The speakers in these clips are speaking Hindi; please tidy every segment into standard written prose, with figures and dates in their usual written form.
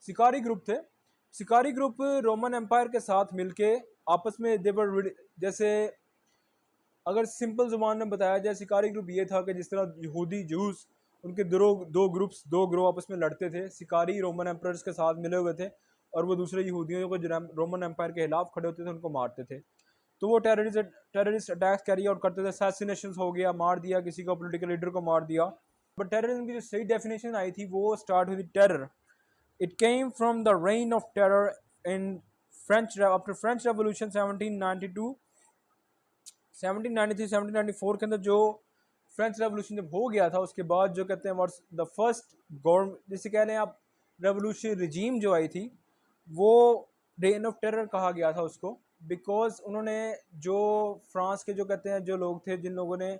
शिकारी ग्रुप थे। शिकारी ग्रुप रोमन एम्पायर के साथ मिलके आपस में देवर, जैसे अगर सिंपल जुबान में बताया जाए, शिकारी ग्रुप ये था कि जिस तरह यहूदी जूस उनके दो ग्रोह आपस में लड़ते थे, शिकारी रोमन एम्पायर्स के साथ मिले हुए थे और वो दूसरे यहूदियों को जो रोमन एम्पायर के खिलाफ खड़े होते थे उनको मारते थे। तो वो टेररिस्ट अटैक्स कैरी आउट करते थे, असैसिनेशन हो गया, मार दिया किसी को, पॉलिटिकल लीडर को मार दिया। बट टेररिज्म की जो सही डेफिनेशन आई थी वो स्टार्ट हुई थी terror. It came from the rain of terror in French after French revolution 1792 1793 1794 के अंदर। जो फ्रेंच रेवोल्यूशन जब हो गया था उसके बाद जो कहते हैं व्हाट्स द फर्स्ट गवर्नमेंट, जिसे कह लें आप रेवोल्यूशनरी रिजीम जो आई थी, वो रेन ऑफ टेरर कहा गया था उसको। बिकॉज उन्होंने जो फ्रांस के जो कहते हैं जो लोग थे, जिन लोगों ने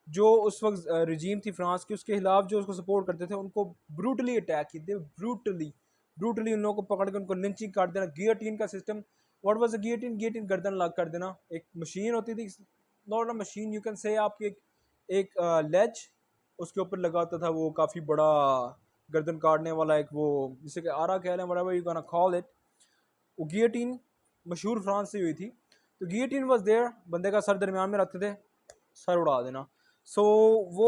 जो उस वक्त रिजीम थी फ्रांस की, उसके खिलाफ जो उसको सपोर्ट करते थे, उनको ब्रूटली अटैक किए थे। ब्रूटली उन लोगों को पकड़ के उनको लिंचिंग कर देना, गियोटिन का system. What was the guillotine? Guillotine गर्दन लग कर देना। एक मशीन होती थी, not a machine, you can say आपकी एक लेज, उसके ऊपर लगा होता था वो काफ़ी बड़ा गर्दन काटने वाला एक वो, जिसे कि आरा कह लें, whatever you can call it. वो गियोटिन मशहूर फ्रांस से हुई थी। तो गियोटिन वाज देयर, बंदे का सर दरमियान में रखते थे, सर उड़ा देना। सो वो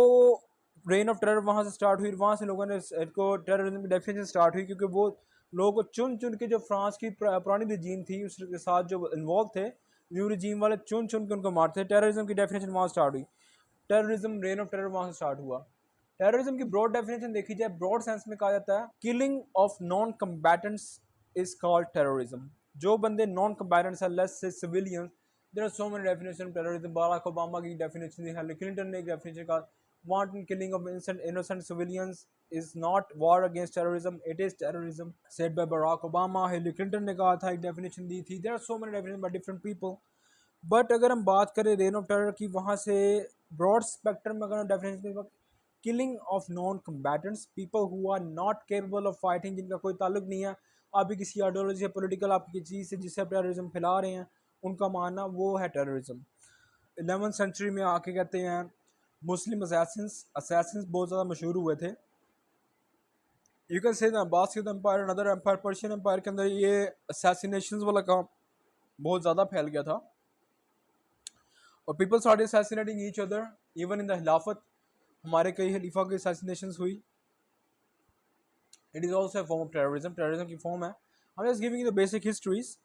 रेन ऑफ टेरर वहाँ से स्टार्ट हुई, वहाँ से लोगों ने इसको टेररिज्म की डेफिनेशन स्टार्ट हुई, क्योंकि वो लोगों को चुन चुन के, जो फ्रांस की पुरानी रजीम थी उसके साथ जो इन्वॉल्व थे, न्यू रजीम वाले चुन चुन के उनको मारते थे। टेररिज्म की डेफिनेशन वहाँ स्टार्ट हुई। टेररिज्म, रेन ऑफ टेरर वहाँ से स्टार्ट हुआ। टेररिज्म की ब्रॉड डेफिनेशन देखी जाए, ब्रॉड सेंस में कहा जाता है killing of non combatants is called terrorism. जो बंदे नॉन कम्बैटेंट्स हैं, let's say civilians, there are so many definition of terrorism. Barack Obama की डेफिनेशन दी, हिलरी क्लिंटन ने एक डेफिनेशन कहा, wanton killing of innocent civilians is not war against terrorism, it is terrorism, said by Barack Obama। Hillary Clinton ने कहा था, एक डेफिनेशन दी थी। There are so many definition by different people. But अगर हम बात करें रेन ऑफ टेरर की, वहाँ से ब्रॉड स्पेक्ट्रम में अगर हम definition, killing of non combatants, people who are not capable of fighting, जिनका कोई ताल्लुक नहीं है अभी किसी आइडियोलॉजी या पोलिटिकल आपकी चीज़ से जिससे आप टेररिज्म फैला रहे हैं, उनका मानना वो है टेररिज्म। 11वीं सेंचुरी में आके कहते हैं मुस्लिम असैसिन्स बहुत ज़्यादा मशहूर हुए थे। You can say Abbasid empire, another empire, Persian empire के अंदर ये असैसिनेशंस वाला काम बहुत ज़्यादा फैल गया था और people started assassinating each other. Even in the खिलाफत हमारे कई खलीफा की असैसिनेशंस हुई। It is also a form of terrorism, terrorism की फॉर्म है। I am just giving you the basic histories.